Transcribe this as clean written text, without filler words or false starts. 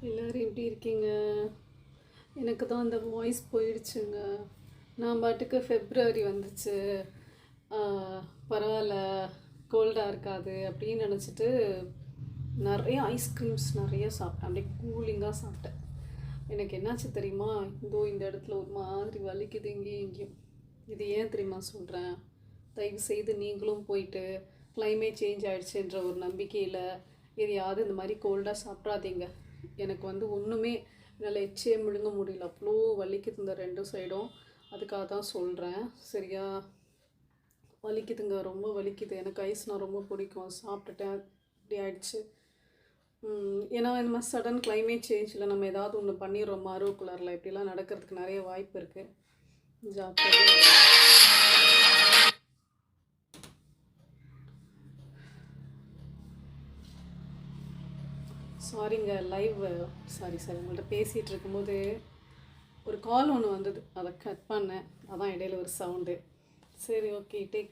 எல்லோரும் எப்படி இருக்கீங்க? எனக்கு தான் அந்த வாய்ஸ் போயிடுச்சுங்க. நான் பாட்டுக்கு ஃபெப்ரவரி வந்துச்சு, பரவாயில்ல, கோல்டாக இருக்காது அப்படின்னு நினச்சிட்டு நிறைய ஐஸ்கிரீம்ஸ் நிறைய சாப்பிட்டேன். அப்படியே கூலிங்காக சாப்பிட்டேன். எனக்கு என்னாச்சு தெரியுமா? இந்த இடத்துல ஒரு மாதிரி வலிக்குது இங்கேயும் இங்கேயும். இது ஏன் தெரியுமா சொல்கிறேன்? தயவு செய்து நீங்களும் போயிட்டு கிளைமேட் சேஞ்ச் ஆகிடுச்சுன்ற ஒரு நம்பிக்கையில் எதையாவது இந்த மாதிரி கோல்டாக சாப்பிட்றாதீங்க. எனக்கு ஒன்றுமே என்னால் எச்சே முழுங்க முடியல, அவ்வளோ வலிக்குது இந்த ரெண்டு சைடும். அதுக்காக தான் சொல்கிறேன், சரியா? வலிக்குதுங்க, ரொம்ப வலிக்குது. எனக்கு ஐஸ்னால் ரொம்ப பிடிக்கும், சாப்பிட்டுட்டேன், இப்படி ஆயிடுச்சு. ஏன்னா இந்த மாதிரி சடன் கிளைமேட் சேஞ்சில் நம்ம ஏதாவது ஒன்று பண்ணிடுறோம், ஆர்வக்குள்ளாரில் இப்படிலாம் நடக்கிறதுக்கு நிறைய வாய்ப்பு இருக்குது. ஜாக்கிரதையாக. சாரிங்க, சாரி உங்கள்கிட்ட பேசிகிட்டு இருக்கும்போது ஒரு கால் ஒன்று வந்தது, அதை கட் பண்ணேன். அதான் இடையில ஒரு சவுண்டு. சரி, ஓகே, டேக் கேர்.